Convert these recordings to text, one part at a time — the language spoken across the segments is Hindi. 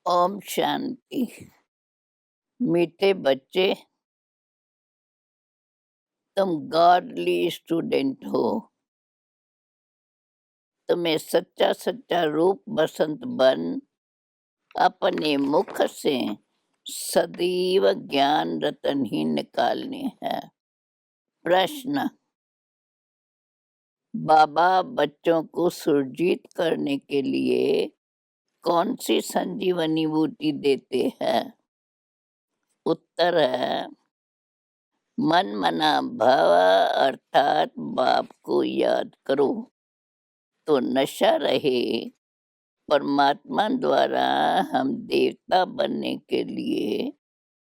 ओम शांति। मीठे बच्चे, तुम गॉडली स्टूडेंट हो। तुम्हें सच्चा सच्चा रूप बसंत बन अपने मुख से सदैव ज्ञान रतन ही निकालने हैं। प्रश्न: बाबा बच्चों को सुरजीत करने के लिए कौन सी संजीवनी बूटी देते हैं? उत्तर है मन मना भव, अर्थात बाप को याद करो तो नशा रहे। परमात्मा द्वारा हम देवता बनने के लिए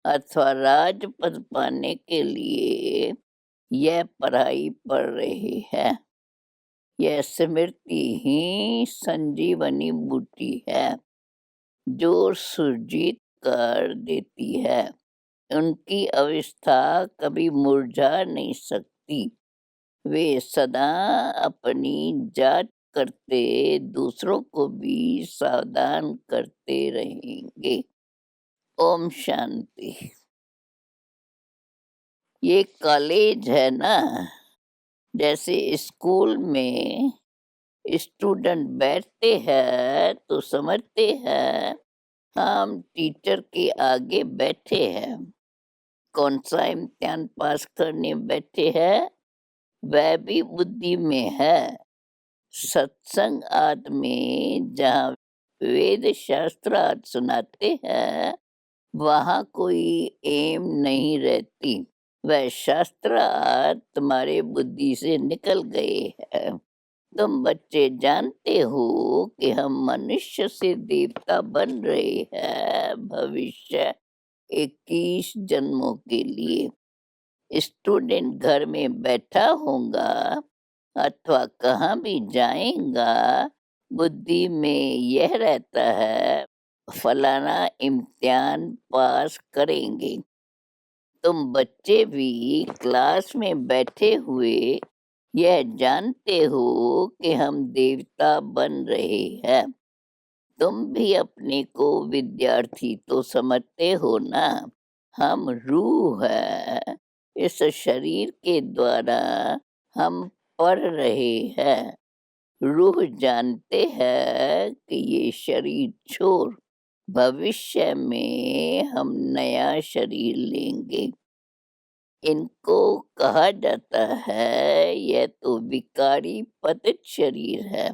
अथवा राजपद पाने के लिए यह पढ़ाई पढ़ रहे हैं। यह स्मृति ही संजीवनी बूटी है जो सुरजीत कर देती है। उनकी अवस्था कभी मुरझा नहीं सकती। वे सदा अपनी जांच करते दूसरों को भी सावधान करते रहेंगे। ओम शांति। ये कॉलेज है ना, जैसे स्कूल में स्टूडेंट बैठते हैं तो समझते हैं हम टीचर के आगे बैठे हैं। कौन सा इम्तिहान पास करने बैठे हैं वह भी बुद्धि में है। सत्संग आदि में जहाँ वेद शास्त्र आदि सुनाते हैं वहाँ कोई एम नहीं रहती। वह शास्त्र आदि तुम्हारे बुद्धि से निकल गए हैं। तुम बच्चे जानते हो कि हम मनुष्य से देवता बन रहे हैं भविष्य 21 जन्मों के लिए। स्टूडेंट घर में बैठा होगा अथवा कहाँ भी जाएगा, बुद्धि में यह रहता है फलाना इम्तिहान पास करेंगे। तुम बच्चे भी क्लास में बैठे हुए यह जानते हो कि हम देवता बन रहे हैं। तुम भी अपने को विद्यार्थी तो समझते हो ना। हम रूह है, इस शरीर के द्वारा हम पढ़ रहे हैं। रूह जानते हैं कि ये शरीर छोड़ भविष्य में हम नया शरीर लेंगे। इनको कहा जाता है यह तो विकारी पतित शरीर है,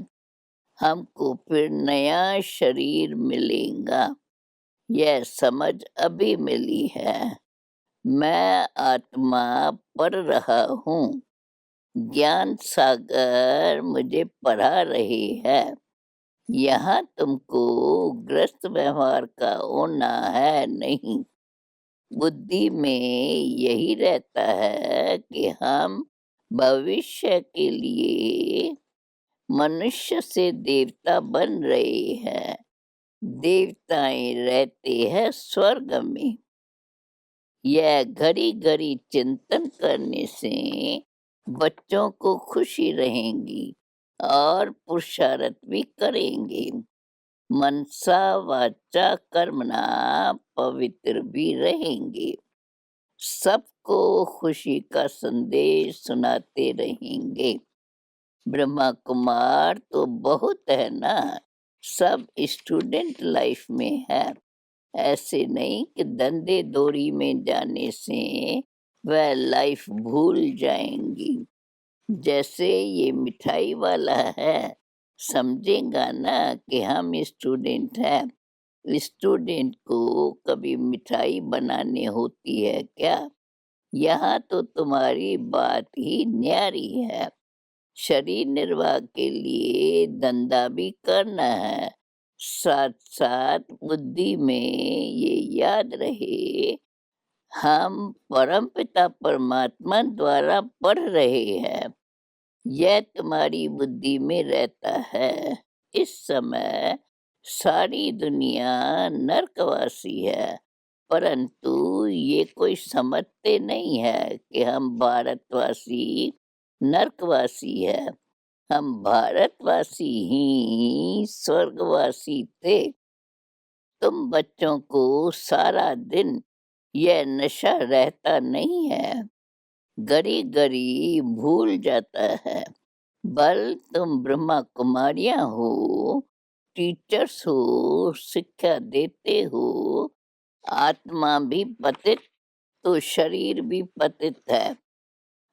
हमको फिर नया शरीर मिलेगा। यह समझ अभी मिली है। मैं आत्मा पढ़ रहा हूँ, ज्ञान सागर मुझे पढ़ा रहे हैं। यहाँ तुमको ग्रस्त व्यवहार का होना है नहीं। बुद्धि में यही रहता है कि हम भविष्य के लिए मनुष्य से देवता बन रहे हैं। देवताएं रहते हैं स्वर्ग में। यह घड़ी घड़ी चिंतन करने से बच्चों को खुशी रहेंगी और पुरुषार्थ भी करेंगे। मनसा वाचा कर्मणा पवित्र भी रहेंगे। सबको खुशी का संदेश सुनाते रहेंगे। ब्रह्मा कुमार तो बहुत है ना, सब स्टूडेंट लाइफ में है। ऐसे नहीं कि धंधे दौड़ी में जाने से वह लाइफ भूल जाएंगी। जैसे ये मिठाई वाला है, समझेगा ना कि हम स्टूडेंट हैं। स्टूडेंट को कभी मिठाई बनाने होती है क्या? यहाँ तो तुम्हारी बात ही न्यारी है। शरीर निर्वाह के लिए धंधा भी करना है, साथ साथ बुद्धि में ये याद रहे हम परम पिता परमात्मा द्वारा पढ़ रहे हैं। यह तुम्हारी बुद्धि में रहता है। इस समय सारी दुनिया नरकवासी है, परंतु ये कोई समझते नहीं है कि हम भारतवासी नरकवासी है। हम भारतवासी ही स्वर्गवासी थे। तुम बच्चों को सारा दिन यह नशा रहता नहीं है, घड़ी-घड़ी भूल जाता है। बल तुम ब्रह्मा कुमारियाँ हो, टीचर्स हो, शिक्षा देते हो, आत्मा भी पतित तो शरीर भी पतित है।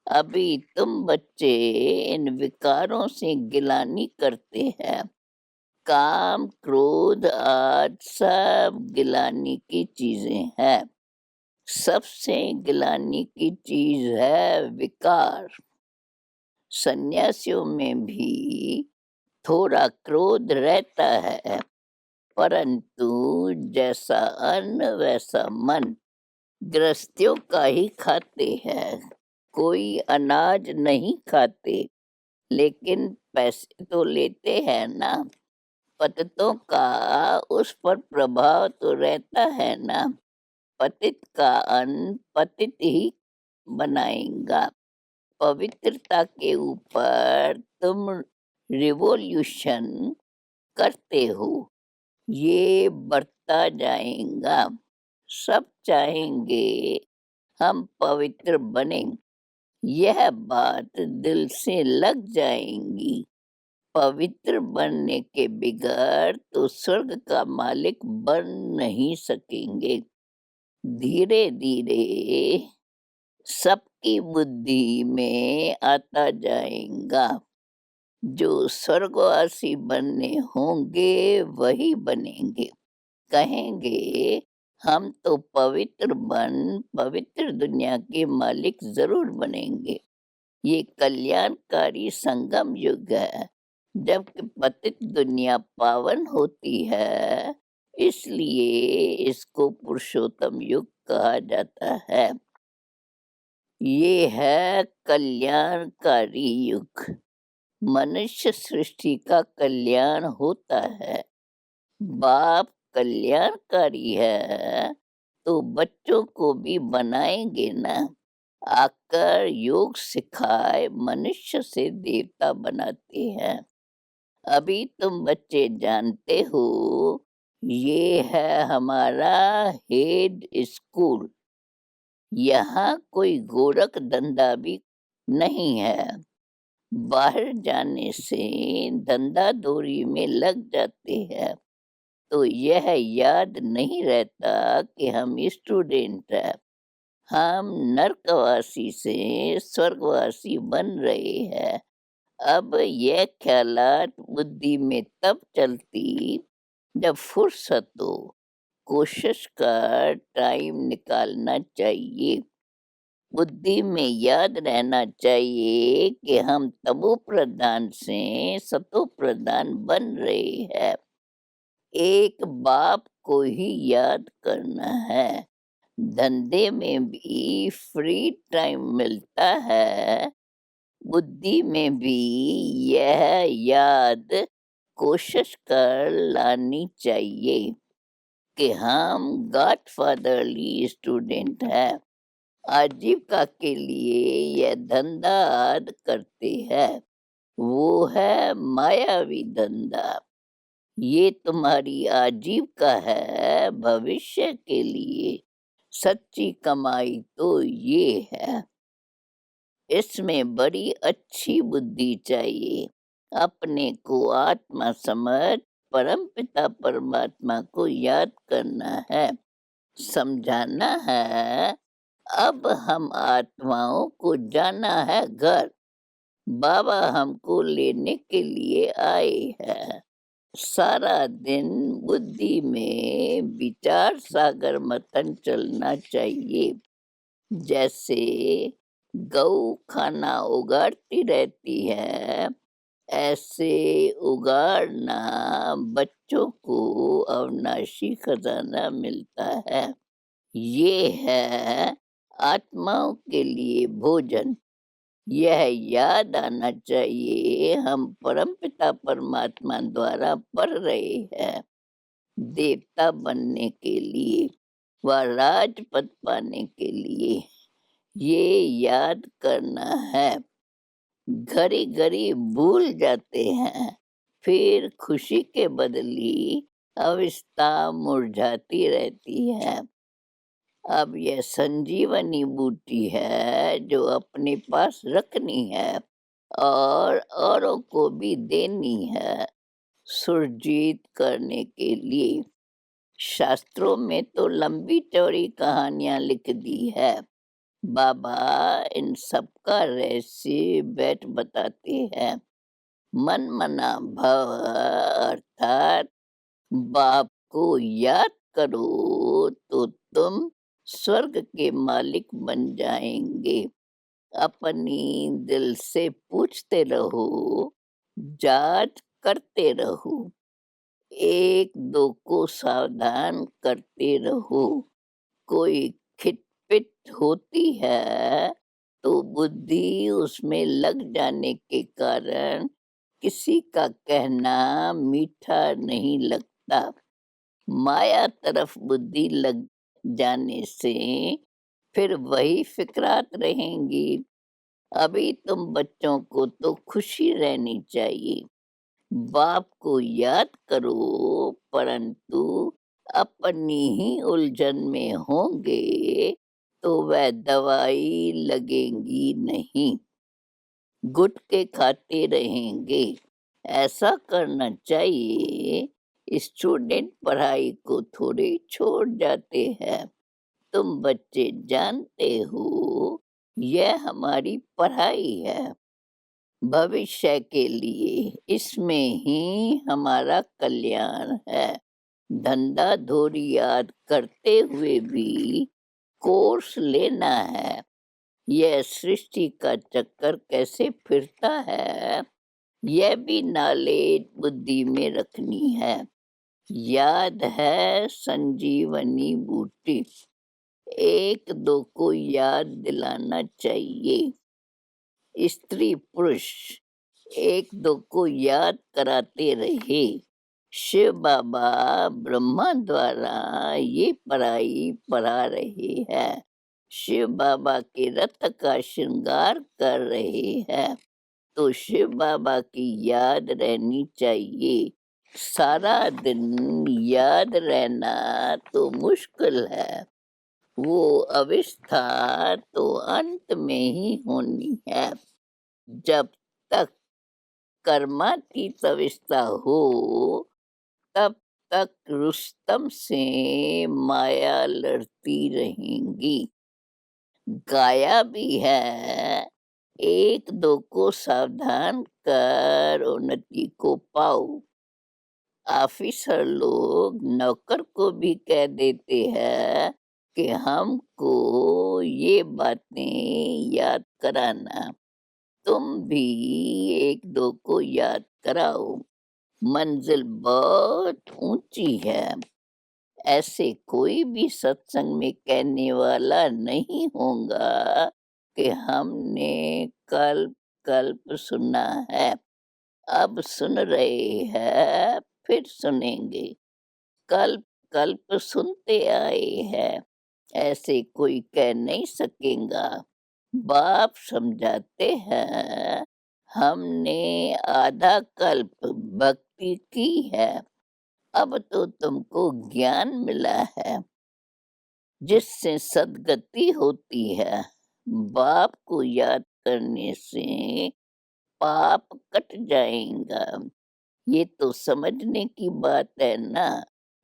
अभी तुम बच्चे इन विकारों से गिलानी करते हैं। काम, क्रोध आदि सब गिलानी की चीजें हैं। सबसे गिलानी की चीज है विकार। सन्यासियों में भी थोड़ा क्रोध रहता है, परंतु जैसा अन्न वैसा मन। गृहस्थियों का ही खाते हैं, कोई अनाज नहीं खाते, लेकिन पैसे तो लेते हैं ना। पतितों का उस पर प्रभाव तो रहता है ना। पतित का अन्न पतित ही बनाएगा। पवित्रता के ऊपर तुम रिवॉल्यूशन करते हो, ये बढ़ता जाएगा। सब चाहेंगे हम पवित्र बने, यह बात दिल से लग जाएंगी। पवित्र बनने के बिगैर तो स्वर्ग का मालिक बन नहीं सकेंगे। धीरे धीरे सबकी बुद्धि में आता जाएगा। जो स्वर्गवासी बनने होंगे वही बनेंगे। कहेंगे हम तो पवित्र दुनिया के मालिक जरूर बनेंगे। ये कल्याणकारी संगम युग है, जबकि पतित दुनिया पावन होती है, इसलिए इसको पुरुषोत्तम युग कहा जाता है। ये है कल्याणकारी युग। मनुष्य सृष्टि का कल्याण होता है। बाप कल्याणकारी है तो बच्चों को भी बनाएंगे ना। आकर योग सिखाए मनुष्य से देवता बनाते हैं। अभी तुम बच्चे जानते हो, ये है हमारा हेड स्कूल। यहाँ कोई गोरख धंधा भी नहीं है। बाहर जाने से धंधा दोरी में लग जाते हैं, तो यह याद नहीं रहता कि हम स्टूडेंट हैं। हम नरकवासी से स्वर्गवासी बन रहे हैं। अब यह ख्यालात बुद्धि में तब चलती जब फुर्सत हो। कोशिश कर टाइम निकालना चाहिए। बुद्धि में याद रहना चाहिए कि हम तमो प्रधान से सतो प्रधान बन रहे हैं। एक बाप को ही याद करना है। धंधे में भी फ्री टाइम मिलता है, बुद्धि में भी यह याद कोशिश कर लानी चाहिए कि हम गॉडफादरली स्टूडेंट हैं। आजीविका के लिए यह धंधा आदि करते हैं, वो है मायावी धंधा। ये तुम्हारी आजीविका है भविष्य के लिए। सच्ची कमाई तो ये है। इसमें बड़ी अच्छी बुद्धि चाहिए। अपने को आत्मा समझ परमपिता परमात्मा को याद करना है, समझाना है। अब हम आत्माओं को जाना है घर। बाबा हमको लेने के लिए आए हैं। सारा दिन बुद्धि में विचार सागर मंथन चलना चाहिए। जैसे गऊ खाना उगाड़ती रहती है, ऐसे उगाड़ना बच्चों को अविनाशी खजाना मिलता है। ये है आत्माओं के लिए भोजन। यह याद आना चाहिए हम परमपिता परमात्मा द्वारा पढ़ रहे हैं। देवता बनने के लिए व राजपद पाने के लिए ये याद करना है। घड़ी घड़ी भूल जाते हैं, फिर खुशी के बदली अवस्था मुरझाती रहती है। अब यह संजीवनी बूटी है जो अपने पास रखनी है और औरों को भी देनी है, सुरजीत करने के लिए। शास्त्रों में तो लंबी चौड़ी कहानियां लिख दी है। बाबा इन सब का रहस्य बैठ बताते हैं। मन मना भव अर्थात बाप को याद करो तो तुम स्वर्ग के मालिक बन जाएंगे। अपनी दिल से पूछते रहो, जांच करते रहो, एक दो को सावधान करते रहो। कोई खिटपिट होती है तो बुद्धि उसमें लग जाने के कारण किसी का कहना मीठा नहीं लगता। माया तरफ बुद्धि लग जाने से फिर वही फिक्रात रहेंगी। अभी तुम बच्चों को तो खुशी रहनी चाहिए। बाप को याद करो, परंतु अपनी ही उलझन में होंगे तो वह दवाई लगेंगी नहीं, गुटके खाते रहेंगे। ऐसा करना चाहिए। स्टूडेंट पढ़ाई को थोड़े छोड़ जाते हैं। तुम बच्चे जानते हो यह हमारी पढ़ाई है, भविष्य के लिए। इसमें ही हमारा कल्याण है। धंधा धोरी याद करते हुए भी कोर्स लेना है। यह सृष्टि का चक्कर कैसे फिरता है, यह भी नॉलेज बुद्धि में रखनी है। याद है संजीवनी बूटी, एक दो को याद दिलाना चाहिए। स्त्री पुरुष एक दो को याद कराते रहे। शिव बाबा ब्रह्मा द्वारा ये पढ़ाई पढ़ा रहे हैं। शिव बाबा के रथ का श्रृंगार कर रहे हैं तो शिव बाबा की याद रहनी चाहिए। सारा दिन याद रहना तो मुश्किल है। वो अवस्था तो अंत में ही होनी है। जब तक कर्मातीत अवस्था हो तब तक रुस्तम से माया लड़ती रहेंगी। गाया भी है, एक दो को सावधान कर उन्नति को पाओ। ऑफिसर लोग नौकर को भी कह देते हैं कि हमको ये बातें याद कराना। तुम भी एक दो को याद कराओ। मंजिल बहुत ऊंची है। ऐसे कोई भी सत्संग में कहने वाला नहीं होगा कि हमने कल्प कल्प सुना है। अब सुन रहे हैं, फिर सुनेंगे। कल्प कल्प सुनते आए हैं, ऐसे कोई कह नहीं सकेगा। बाप समझाते हैं, हमने आधा कल्प भक्ति की है, अब तो तुमको ज्ञान मिला है जिससे सद्गति होती है। बाप को याद करने से पाप कट जाएगा। ये तो समझने की बात है ना।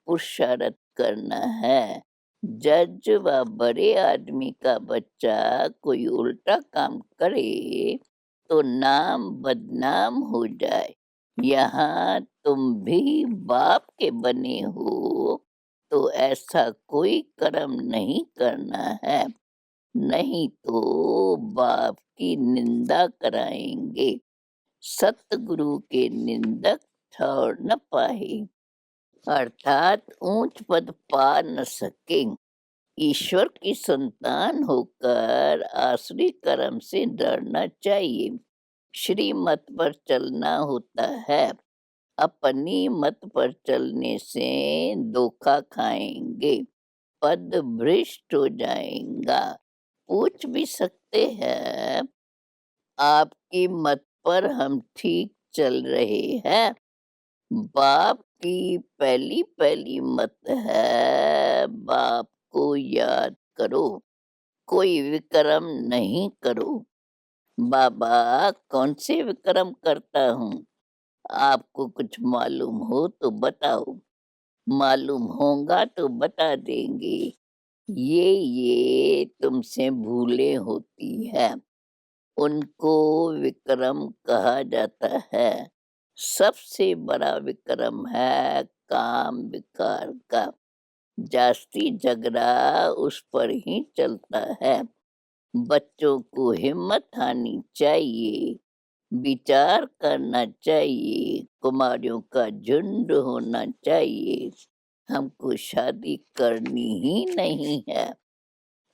पुरुषार्थ करना है। जज व बड़े आदमी का बच्चा कोई उल्टा काम करे तो नाम बदनाम हो जाए। यहाँ तुम भी बाप के बने हो तो ऐसा कोई कर्म नहीं करना है, नहीं तो बाप की निंदा कराएंगे। सतगुरु के निंदक ठहर न पाए, अर्थात ऊंच पद पा न सके। ईश्वर की संतान होकर आसुरी कर्म से डरना चाहिए। श्रीमत पर चलना होता है। अपनी मत पर चलने से धोखा खाएंगे, पद भ्रष्ट हो जाएगा। पूछ भी सकते हैं, आपकी मत पर हम ठीक चल रहे हैं? बाप की पहली मत है, बाप को याद करो, कोई विक्रम नहीं करो। बाबा, कौन से विक्रम करता हूँ? आपको कुछ मालूम हो तो बताओ, मालूम होगा तो बता देंगे। ये तुमसे भूलें होती है, उनको विक्रम कहा जाता है। सबसे बड़ा विक्रम है काम विकार का, जास्ती झगड़ा उस पर ही चलता है। बच्चों को हिम्मत आनी चाहिए, विचार करना चाहिए, कुमारियों का झुंड होना चाहिए। हमको शादी करनी ही नहीं है।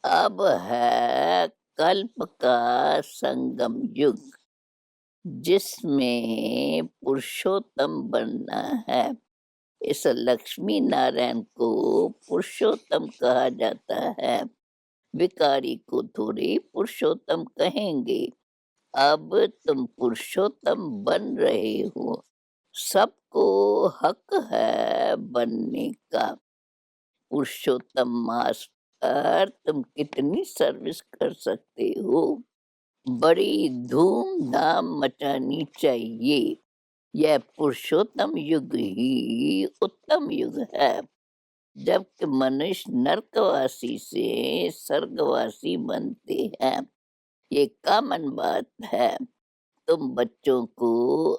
अब है कल्प का संगम युग, जिसमें पुरुषोत्तम बनना है। इस लक्ष्मी नारायण को पुरुषोत्तम कहा जाता है, भिखारी को थोड़ी पुरुषोत्तम कहेंगे। अब तुम पुरुषोत्तम बन रहे हो, सबको हक है बनने का। पुरुषोत्तम मास पर तुम कितनी सर्विस कर सकते हो? बड़ी धूम-धाम मचानी चाहिए। यह पुरुषोत्तम युग ही उत्तम युग है, जबकि मनुष्य नरकवासी से स्वर्गवासी बनते हैं। ये कॉमन बात है। तुम बच्चों को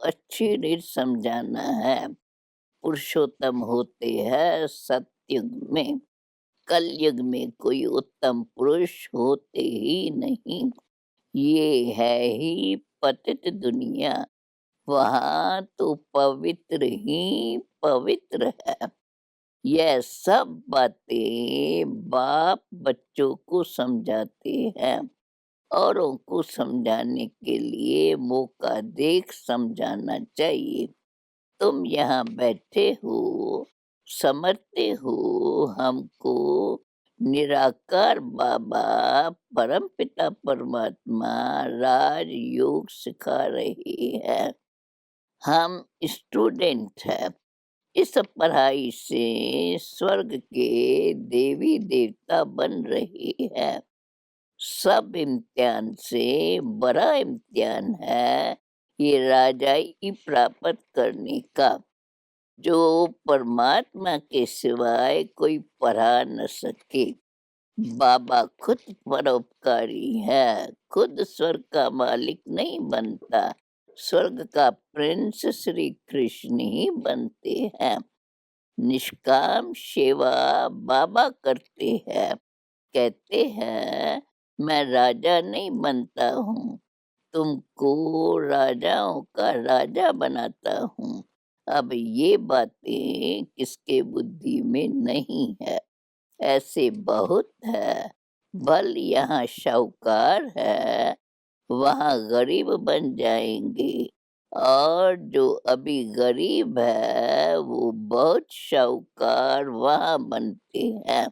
अच्छी रीत समझाना है। पुरुषोत्तम होते हैं सतयुग में, कलयुग में कोई उत्तम पुरुष होते ही नहीं। ये है ही पतित दुनिया, वहाँ तो पवित्र ही पवित्र है। यह सब बातें बाप बच्चों को समझाते हैं। औरों को समझाने के लिए मौका देख समझाना चाहिए। तुम यहाँ बैठे हो, समझते हो हमको निराकार बाबा परमपिता परमात्मा राजयोग सिखा रहे हैं। हम स्टूडेंट हैं। इस पढ़ाई से स्वर्ग के देवी देवता बन रहे हैं। सब इम्तिहान से बड़ा इम्तिहान है ये राजाई प्राप्त करने का, जो परमात्मा के सिवाय कोई पढ़ा न सके। बाबा खुद परोपकारी है, खुद स्वर्ग का मालिक नहीं बनता, स्वर्ग का प्रिंस श्री कृष्ण ही बनते हैं। निष्काम सेवा बाबा करते हैं, कहते हैं मैं राजा नहीं बनता हूँ, तुमको राजाओं का राजा बनाता हूँ। अब ये बातें किसके बुद्धि में नहीं है? ऐसे बहुत है। बल यहाँ शाहूकार है, वहाँ गरीब बन जाएंगे, और जो अभी गरीब है वो बहुत शाहूकार वहाँ बनते हैं।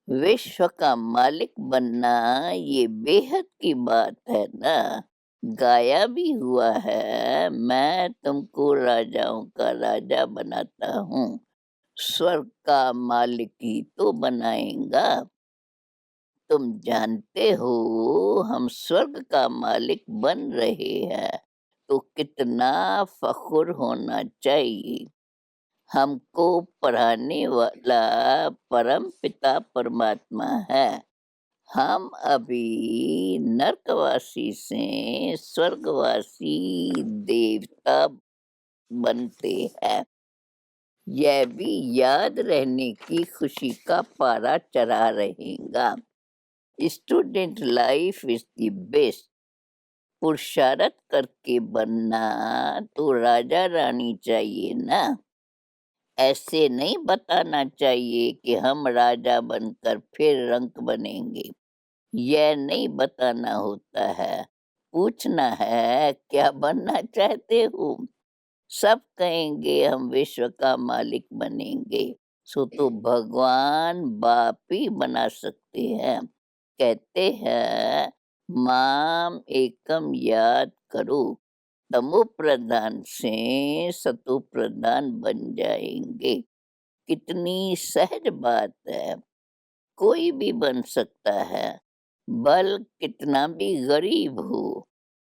विश्व का मालिक बनना ये बेहद की बात है ना। गाया भी हुआ है, मैं तुमको राजाओं का राजा बनाता हूँ, स्वर्ग का मालिक ही तो बनाएगा। तुम जानते हो हम स्वर्ग का मालिक बन रहे हैं, तो कितना फख्र होना चाहिए। हमको पढ़ाने वाला परम पिता परमात्मा है। हम अभी नरकवासी से स्वर्गवासी देवता बनते हैं। यह भी याद रहने की खुशी का पारा चढ़ा रहेगा। Student life is the best. पुरुषार्थ करके बनना तो राजा रानी चाहिए ना। ऐसे नहीं बताना चाहिए कि हम राजा बनकर फिर रंक बनेंगे। यह नहीं बताना होता है। पूछना है क्या बनना चाहते हो? सब कहेंगे हम विश्व का मालिक बनेंगे। सो तो भगवान बाप ही बना सकते हैं। कहते हैं माम एकम याद करो, तमो प्रधान से सतो प्रधान बन जाएंगे। कितनी सहज बात है, कोई भी बन सकता है, बल कितना भी गरीब हो।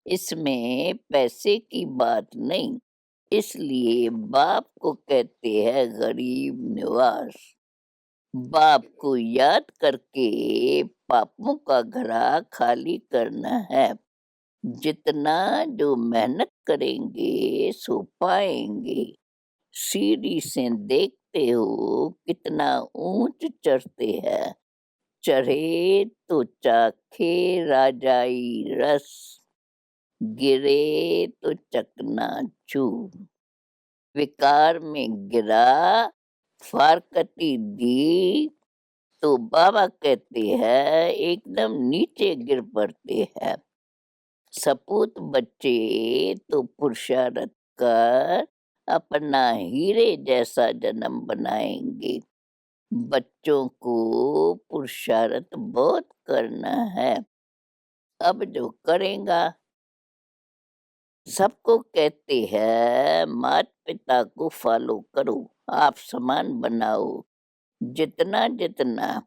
इसमें पैसे की बात नहीं, इसलिए बाप को कहते हैं गरीब निवास। बाप को याद करके पापों का घड़ा खाली करना है। जितना जो मेहनत करेंगे सो पाएंगे। सीढ़ी से देखते हो कितना ऊंच चढ़ते हैं, चढ़े तो चाखे राजाई रस, गिरे तो चकनाचूर। विकार में गिरा, फारकती दी, तो बाबा कहते हैं एकदम नीचे गिर पड़ते हैं। सपूत बच्चे तो पुरुषार्थ कर अपना हीरे जैसा जन्म बनाएंगे। बच्चों को पुरुषार्थ बहुत करना है। अब जो करेगा, सबको कहते हैं माता पिता को फॉलो करो, आप समान बनाओ। जितना जितना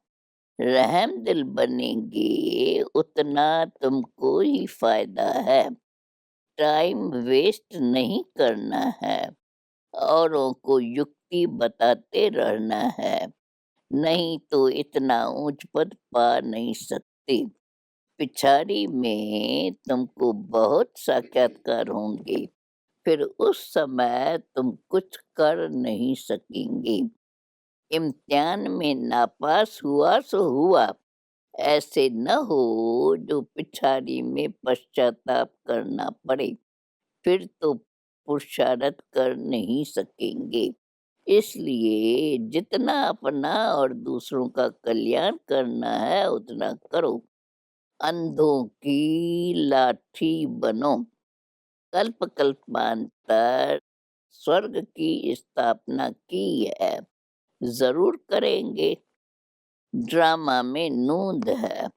रहम दिल बनेंगे उतना तुमको ही फायदा है। टाइम वेस्ट नहीं करना है, औरों को युक्ति बताते रहना है, नहीं तो इतना ऊंच पद पा नहीं सकते। पिछाड़ी में तुमको बहुत साक्षात्कार होंगे, फिर उस समय तुम कुछ कर नहीं सकेंगे। इम्तिहान में नापास हुआ सो हुआ, ऐसे न हो जो पिछाड़ी में पश्चाताप करना पड़े, फिर तो पुरुषार्थ कर नहीं सकेंगे। इसलिए जितना अपना और दूसरों का कल्याण करना है उतना करो। अंधों की लाठी बनो। कल्प कल्पांतर स्वर्ग की स्थापना की है, जरूर करेंगे। ड्रामा में नूंद है,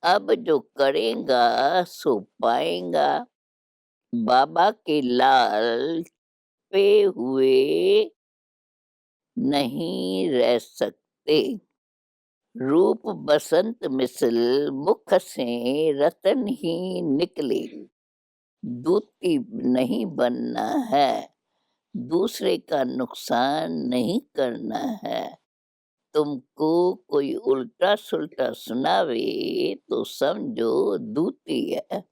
अब जो करेगा सो पाएगा। बाबा के लाल पे हुए नहीं रह सकते। रूप बसंत मिसल मुख से रतन ही निकले। दूती नहीं बनना है, दूसरे का नुकसान नहीं करना है। तुमको कोई उल्टा सुल्टा सुनावे तो समझो दूती है,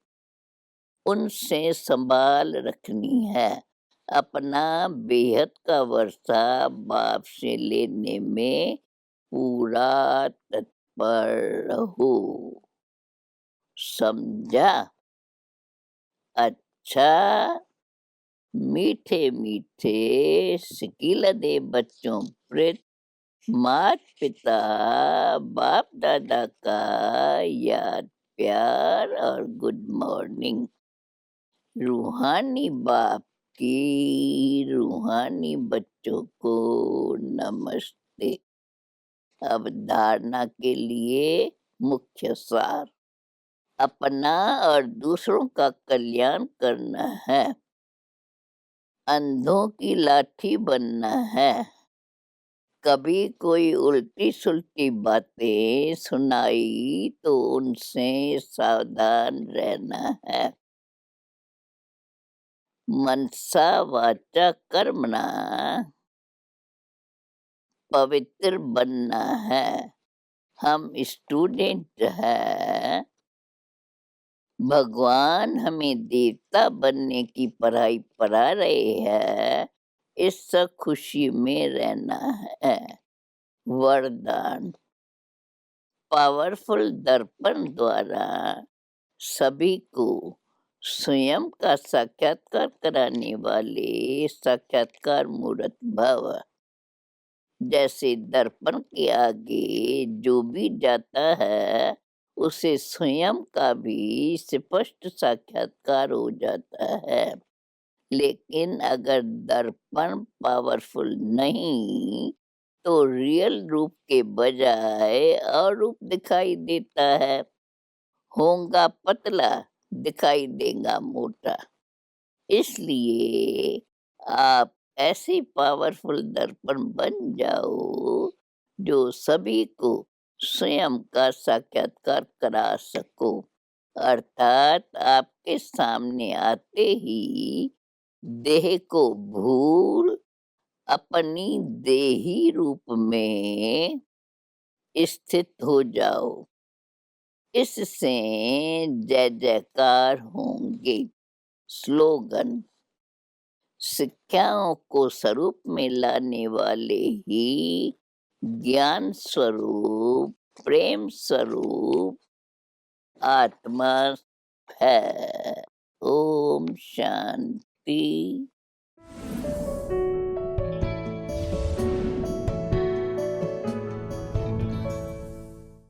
उनसे संभाल रखनी है। अपना बेहद का वर्षा बाप से लेने में पूरा तत्पर रहो। समझा? अच्छा, मीठे मीठे सिकिल दे बच्चों प्रेत मात पिता बाप दादा का याद प्यार और गुड मॉर्निंग। रूहानी बाप की रूहानी बच्चों को नमस्ते। अब धारणा के लिए मुख्य सार, अपना और दूसरों का कल्याण करना है, अंधों की लाठी बनना है। कभी कोई उल्टी सुलटी बातें सुनाई तो उनसे सावधान रहना है। मनसा वाचा कर्मणा पवित्र बनना है। हम स्टूडेंट हैं, भगवान हमें देवता बनने की पढ़ाई पढ़ा रहे हैं, इस खुशी में रहना है। वरदान, पावरफुल दर्पण द्वारा सभी को स्वयं का साक्षात्कार कराने वाले साक्षात्कार मूर्त भव। जैसे दर्पण के आगे जो भी जाता है उसे स्वयं का भी स्पष्ट साक्षात्कार हो जाता है। लेकिन अगर दर्पण पावरफुल नहीं तो रियल रूप के बजाय और रूप दिखाई देता है। होगा पतला, दिखाई देगा मोटा। इसलिए आप ऐसे पावरफुल दर्पण बन जाओ जो सभी को स्वयं का साक्षात्कार करा सको। अर्थात आपके सामने आते ही देह को भूल अपनी देही रूप में स्थित हो जाओ। इससे जय जयकार होंगे। स्लोगन: शिक्षाओं को स्वरूप में लाने वाले ही ज्ञान स्वरूप, प्रेम स्वरूप आत्मा है। ओम शांति।